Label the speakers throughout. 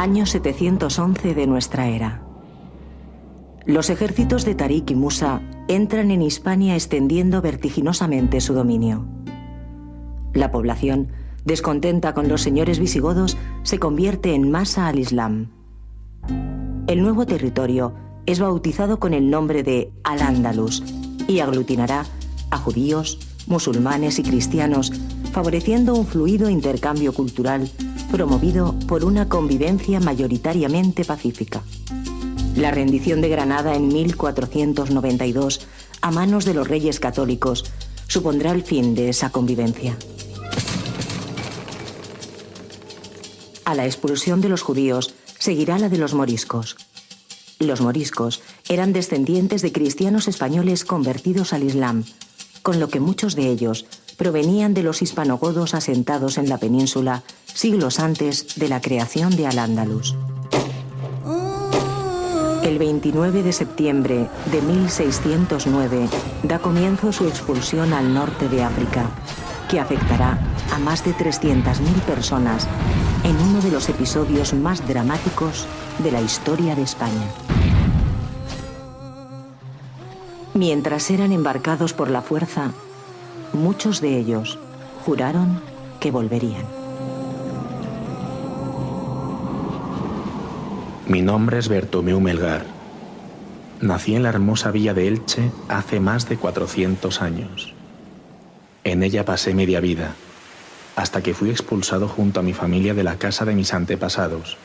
Speaker 1: Año 711 de nuestra era. Los ejércitos de Tarik y Musa entran en Hispania extendiendo vertiginosamente su dominio. La población, descontenta con los señores visigodos, se convierte en masa al Islam. El nuevo territorio es bautizado con el nombre de Al-Ándalus y aglutinará a judíos, musulmanes y cristianos, favoreciendo un fluido intercambio cultural promovido por una convivencia mayoritariamente pacífica. La rendición de Granada en 1492 a manos de los reyes católicos supondrá el fin de esa convivencia. A la expulsión de los judíos seguirá la de los moriscos. Los moriscos eran descendientes de cristianos españoles convertidos al Islam, con lo que muchos de ellos provenían de los hispanogodos asentados en la península siglos antes de la creación de Al-Ándalus. El 29 de septiembre de 1609 da comienzo su expulsión al norte de África, que afectará a más de 300.000 personas en uno de los episodios más dramáticos de la historia de España. Mientras eran embarcados por la fuerza, muchos de ellos juraron que volverían.
Speaker 2: Mi nombre es Bertomeu Melgar. Nací en la hermosa villa de Elche hace más de 400 años. En ella pasé media vida, hasta que fui expulsado junto a mi familia de la casa de mis antepasados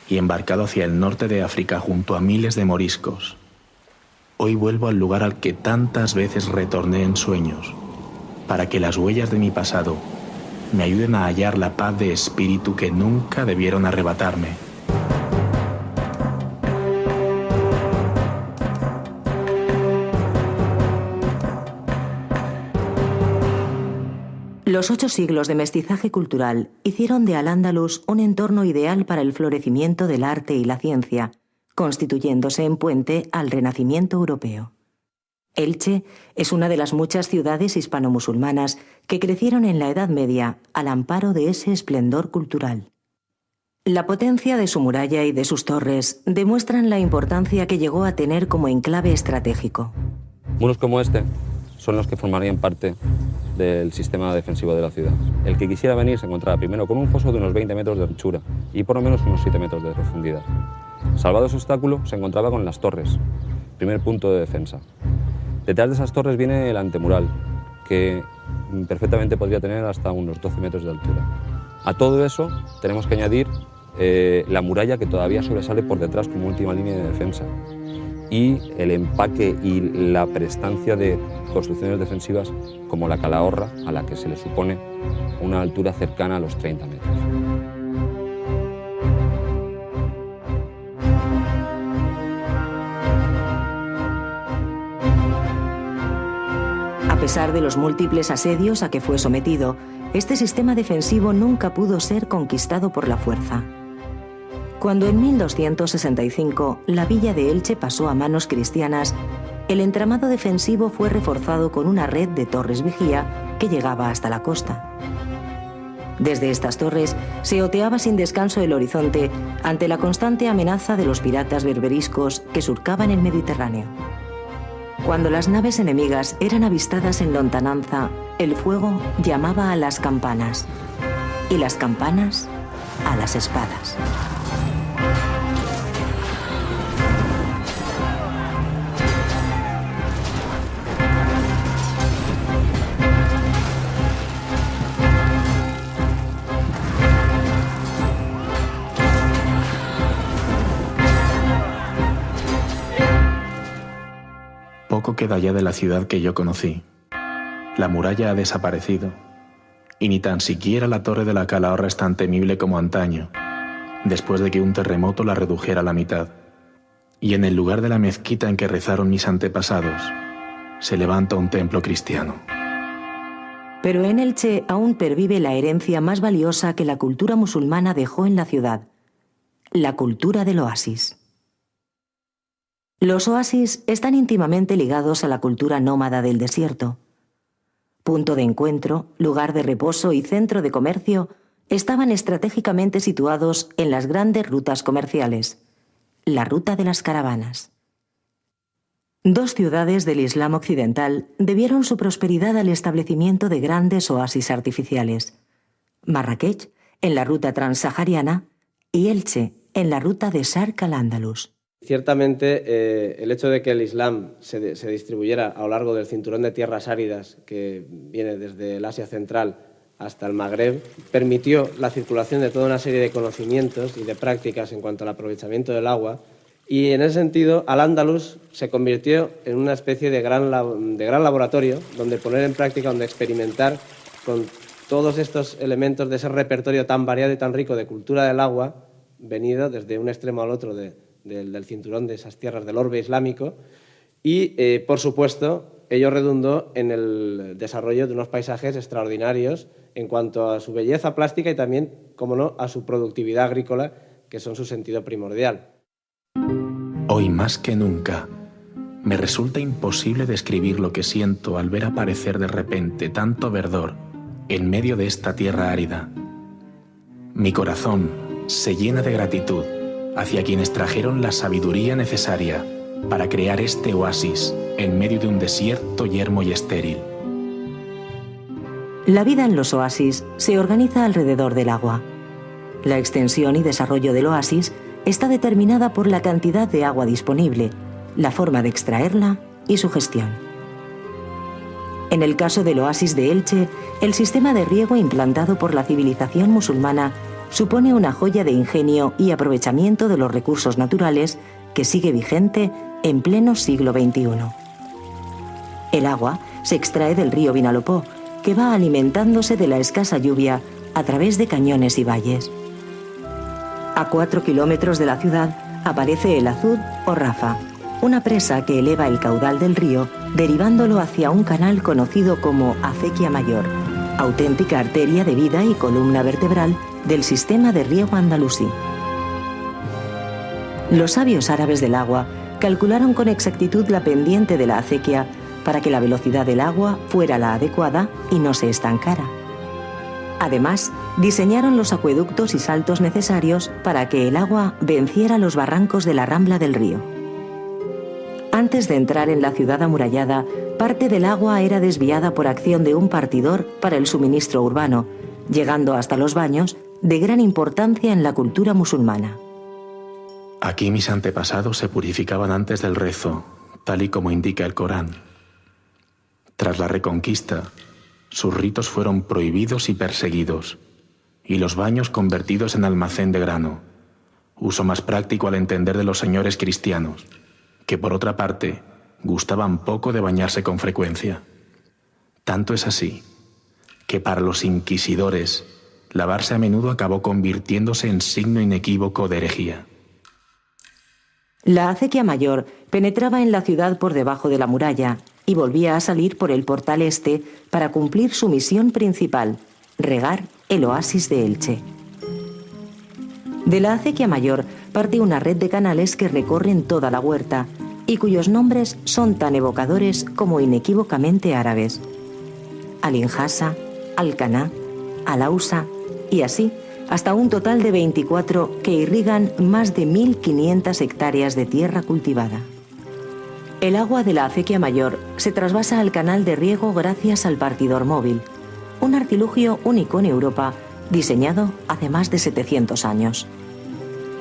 Speaker 2: y embarcado hacia el norte de África junto a miles de moriscos. Hoy vuelvo al lugar al que tantas veces retorné en sueños, para que las huellas de mi pasado me ayuden a hallar la paz de espíritu que nunca debieron arrebatarme.
Speaker 1: Los 8 siglos de mestizaje cultural hicieron de Al-Ándalus un entorno ideal para el florecimiento del arte y la ciencia, constituyéndose en puente al Renacimiento europeo. Elche es una de las muchas ciudades hispano-musulmanas que crecieron en la Edad Media al amparo de ese esplendor cultural. La potencia de su muralla y de sus torres demuestran la importancia que llegó a tener como enclave estratégico.
Speaker 3: Muros como este son los que formarían parte del sistema defensivo de la ciudad. El que quisiera venir se encontraba primero con un foso de unos 20 metros de anchura y por lo menos unos 7 metros de profundidad. Salvado ese obstáculo, se encontraba con las torres, primer punto de defensa. Detrás de esas torres viene el antemural, que perfectamente podría tener hasta unos 12 metros de altura. A todo eso tenemos que añadir la muralla, que todavía sobresale por detrás como última línea de defensa, y el empaque y la prestancia de construcciones defensivas como la Calahorra, a la que se le supone una altura cercana a los 30 metros.
Speaker 1: A pesar de los múltiples asedios a que fue sometido, este sistema defensivo nunca pudo ser conquistado por la fuerza. Cuando en 1265 la villa de Elche pasó a manos cristianas, el entramado defensivo fue reforzado con una red de torres vigía que llegaba hasta la costa. Desde estas torres se oteaba sin descanso el horizonte ante la constante amenaza de los piratas berberiscos que surcaban el Mediterráneo. Cuando las naves enemigas eran avistadas en lontananza, el fuego llamaba a las campanas y las campanas a las espadas.
Speaker 2: Poco queda ya de la ciudad que yo conocí. La muralla ha desaparecido, y ni tan siquiera la torre de la Calahorra es tan temible como antaño, después de que un terremoto la redujera a la mitad. Y en el lugar de la mezquita en que rezaron mis antepasados, se levanta un templo cristiano.
Speaker 1: Pero en Elche aún pervive la herencia más valiosa que la cultura musulmana dejó en la ciudad: la cultura del oasis. Los oasis están íntimamente ligados a la cultura nómada del desierto. Punto de encuentro, lugar de reposo y centro de comercio, estaban estratégicamente situados en las grandes rutas comerciales, la ruta de las caravanas. Dos ciudades del Islam occidental debieron su prosperidad al establecimiento de grandes oasis artificiales: Marrakech, en la ruta transsahariana, y Elche, en la ruta de Sharq al-Ándalus.
Speaker 4: Ciertamente, el hecho de que el Islam se distribuyera a lo largo del cinturón de tierras áridas que viene desde el Asia Central hasta el Magreb permitió la circulación de toda una serie de conocimientos y de prácticas en cuanto al aprovechamiento del agua, y en ese sentido Al-Ándalus se convirtió en una especie de gran laboratorio donde poner en práctica, donde experimentar con todos estos elementos de ese repertorio tan variado y tan rico de cultura del agua, venido desde un extremo al otro del cinturón de esas tierras del orbe islámico, y, por supuesto, ello redundó en el desarrollo de unos paisajes extraordinarios en cuanto a su belleza plástica y también, como no, a su productividad agrícola, que son su sentido primordial.
Speaker 2: Hoy más que nunca, me resulta imposible describir lo que siento al ver aparecer de repente tanto verdor en medio de esta tierra árida. Mi corazón se llena de gratitud hacia quienes trajeron la sabiduría necesaria para crear este oasis en medio de un desierto yermo y estéril.
Speaker 1: La vida en los oasis se organiza alrededor del agua. La extensión y desarrollo del oasis está determinada por la cantidad de agua disponible, la forma de extraerla y su gestión. En el caso del oasis de Elche, el sistema de riego implantado por la civilización musulmana supone una joya de ingenio y aprovechamiento de los recursos naturales que sigue vigente en pleno siglo XXI. El agua se extrae del río Vinalopó, que va alimentándose de la escasa lluvia a través de cañones y valles. A 4 kilómetros de la ciudad aparece el Azud o Rafa, una presa que eleva el caudal del río, derivándolo hacia un canal conocido como Acequia Mayor, auténtica arteria de vida y columna vertebral del sistema de riego andalusí. Los sabios árabes del agua calcularon con exactitud la pendiente de la acequia para que la velocidad del agua fuera la adecuada y no se estancara. Además, diseñaron los acueductos y saltos necesarios para que el agua venciera los barrancos de la rambla del río. Antes de entrar en la ciudad amurallada, parte del agua era desviada por acción de un partidor para el suministro urbano, llegando hasta los baños, de gran importancia en la cultura musulmana.
Speaker 2: Aquí mis antepasados se purificaban antes del rezo, tal y como indica el Corán. Tras la Reconquista, sus ritos fueron prohibidos y perseguidos, y los baños convertidos en almacén de grano, uso más práctico al entender de los señores cristianos, que por otra parte gustaban poco de bañarse con frecuencia. Tanto es así que para los inquisidores lavarse a menudo acabó convirtiéndose en signo inequívoco de herejía.
Speaker 1: La acequia mayor penetraba en la ciudad por debajo de la muralla y volvía a salir por el portal este para cumplir su misión principal, regar el oasis de Elche. De la acequia mayor parte una red de canales que recorren toda la huerta y cuyos nombres son tan evocadores como inequívocamente árabes: Al-Injasa, Al-Caná, Al-Ausa y así hasta un total de 24 que irrigan más de 1.500 hectáreas de tierra cultivada. El agua de la acequia mayor se trasvasa al canal de riego gracias al partidor móvil, un artilugio único en Europa diseñado hace más de 700 años.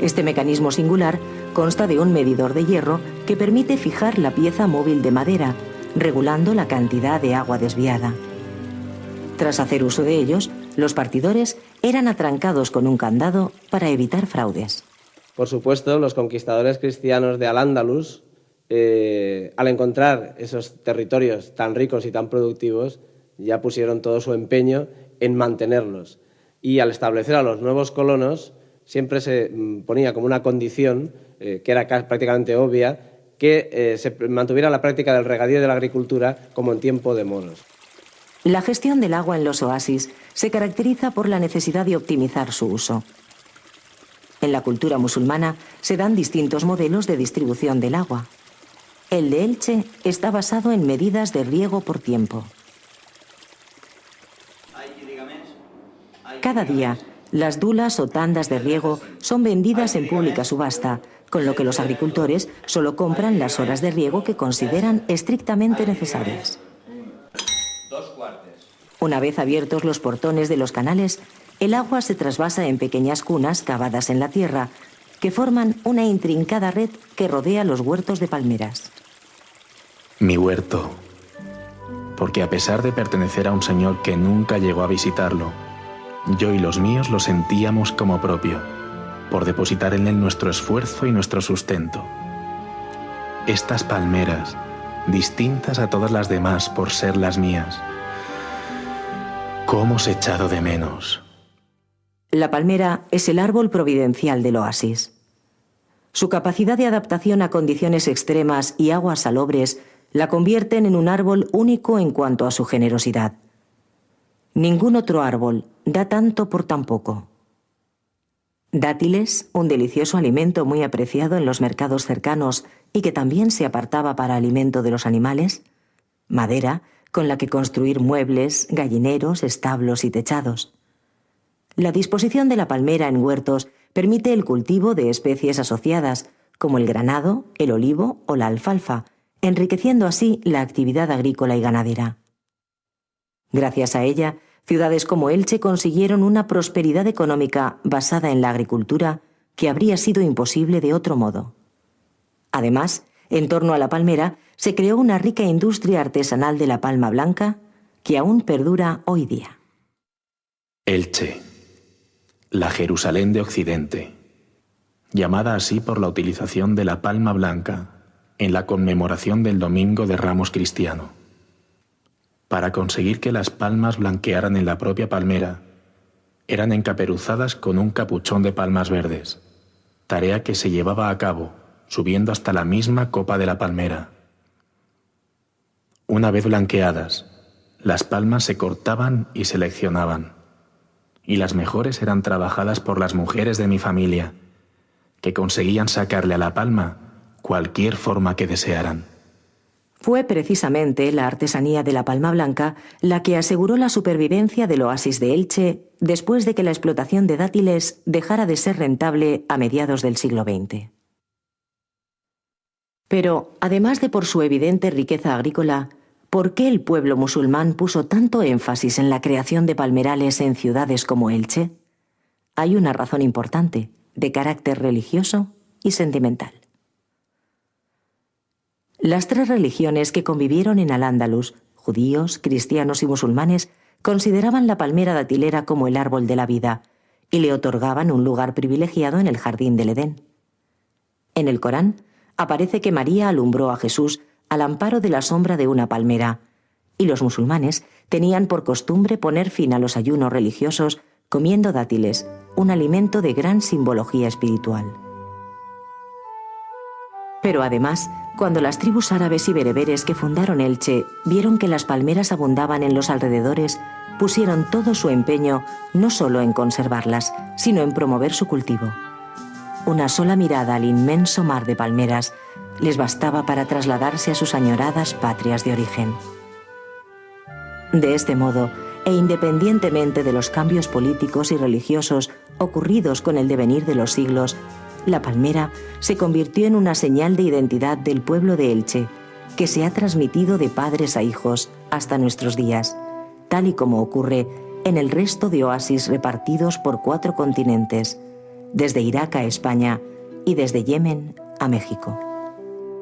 Speaker 1: Este mecanismo singular consta de un medidor de hierro que permite fijar la pieza móvil de madera, regulando la cantidad de agua desviada. Tras hacer uso de ellos, los partidores eran atrancados con un candado para evitar fraudes.
Speaker 4: Por supuesto, los conquistadores cristianos de Al-Ándalus, al encontrar esos territorios tan ricos y tan productivos, ya pusieron todo su empeño en mantenerlos. Y al establecer a los nuevos colonos, siempre se ponía como una condición, que era prácticamente obvia, que se mantuviera la práctica del regadío y de la agricultura como en tiempo de moros.
Speaker 1: La gestión del agua en los oasis se caracteriza por la necesidad de optimizar su uso. En la cultura musulmana se dan distintos modelos de distribución del agua. El de Elche está basado en medidas de riego por tiempo. Cada día, las dulas o tandas de riego son vendidas en pública subasta, con lo que los agricultores solo compran las horas de riego que consideran estrictamente necesarias. Una vez abiertos los portones de los canales, el agua se trasvasa en pequeñas cunas cavadas en la tierra, que forman una intrincada red que rodea los huertos de palmeras.
Speaker 2: Mi huerto, porque a pesar de pertenecer a un señor que nunca llegó a visitarlo, yo y los míos lo sentíamos como propio, por depositar en él nuestro esfuerzo y nuestro sustento. Estas palmeras, distintas a todas las demás por ser las mías, ¿cómo os he echado de menos?
Speaker 1: La palmera es el árbol providencial del oasis. Su capacidad de adaptación a condiciones extremas y aguas salobres la convierten en un árbol único en cuanto a su generosidad. Ningún otro árbol da tanto por tan poco. Dátiles, un delicioso alimento muy apreciado en los mercados cercanos y que también se apartaba para alimento de los animales. Madera, con la que construir muebles, gallineros, establos y techados. La disposición de la palmera en huertos permite el cultivo de especies asociadas, como el granado, el olivo o la alfalfa, enriqueciendo así la actividad agrícola y ganadera. Gracias a ella, ciudades como Elche consiguieron una prosperidad económica basada en la agricultura que habría sido imposible de otro modo. Además, en torno a la palmera se creó una rica industria artesanal de la palma blanca que aún perdura hoy día.
Speaker 2: Elche, la Jerusalén de Occidente, llamada así por la utilización de la palma blanca en la conmemoración del Domingo de Ramos cristiano. Para conseguir que las palmas blanquearan en la propia palmera, eran encaperuzadas con un capuchón de palmas verdes, tarea que se llevaba a cabo subiendo hasta la misma copa de la palmera. Una vez blanqueadas, las palmas se cortaban y seleccionaban, y las mejores eran trabajadas por las mujeres de mi familia, que conseguían sacarle a la palma cualquier forma que desearan.
Speaker 1: Fue precisamente la artesanía de la palma blanca la que aseguró la supervivencia del oasis de Elche después de que la explotación de dátiles dejara de ser rentable a mediados del siglo XX. Pero, además de por su evidente riqueza agrícola, ¿por qué el pueblo musulmán puso tanto énfasis en la creación de palmerales en ciudades como Elche? Hay una razón importante, de carácter religioso y sentimental. Las tres religiones que convivieron en Al-Ándalus, judíos, cristianos y musulmanes, consideraban la palmera datilera como el árbol de la vida y le otorgaban un lugar privilegiado en el jardín del Edén. En el Corán aparece que María alumbró a Jesús al amparo de la sombra de una palmera, y los musulmanes tenían por costumbre poner fin a los ayunos religiosos comiendo dátiles, un alimento de gran simbología espiritual. Pero además, cuando las tribus árabes y bereberes que fundaron Elche vieron que las palmeras abundaban en los alrededores, pusieron todo su empeño no solo en conservarlas, sino en promover su cultivo. Una sola mirada al inmenso mar de palmeras les bastaba para trasladarse a sus añoradas patrias de origen. De este modo, e independientemente de los cambios políticos y religiosos ocurridos con el devenir de los siglos, la palmera se convirtió en una señal de identidad del pueblo de Elche, que se ha transmitido de padres a hijos hasta nuestros días, tal y como ocurre en el resto de oasis repartidos por 4 continentes, desde Irak a España y desde Yemen a México.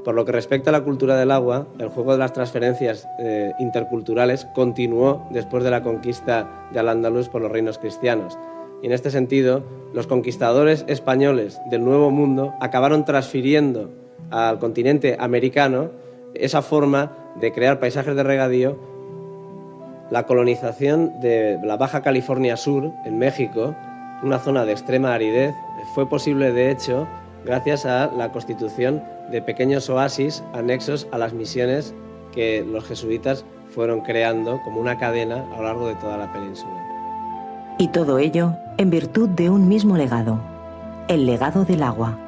Speaker 4: Por lo que respecta a la cultura del agua, el juego de las transferencias interculturales continuó después de la conquista de Al-Ándalus por los reinos cristianos. Y en este sentido, los conquistadores españoles del Nuevo Mundo acabaron transfiriendo al continente americano esa forma de crear paisajes de regadío. La colonización de la Baja California Sur, en México, una zona de extrema aridez, fue posible, de hecho, gracias a la constitución de pequeños oasis anexos a las misiones que los jesuitas fueron creando como una cadena a lo largo de toda la península.
Speaker 1: Y todo ello en virtud de un mismo legado, el legado del agua.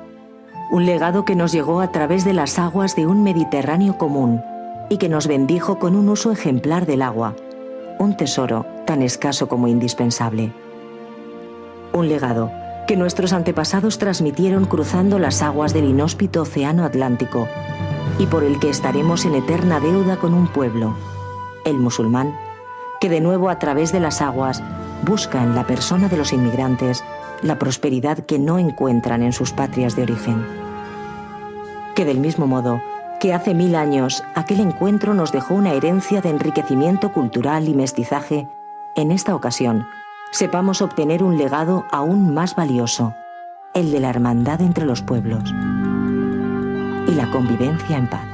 Speaker 1: Un legado que nos llegó a través de las aguas de un Mediterráneo común y que nos bendijo con un uso ejemplar del agua, un tesoro tan escaso como indispensable. Un legado que nuestros antepasados transmitieron cruzando las aguas del inhóspito océano Atlántico y por el que estaremos en eterna deuda con un pueblo, el musulmán, que de nuevo a través de las aguas busca en la persona de los inmigrantes la prosperidad que no encuentran en sus patrias de origen. Que del mismo modo que hace 1000 años aquel encuentro nos dejó una herencia de enriquecimiento cultural y mestizaje, en esta ocasión sepamos obtener un legado aún más valioso, el de la hermandad entre los pueblos y la convivencia en paz.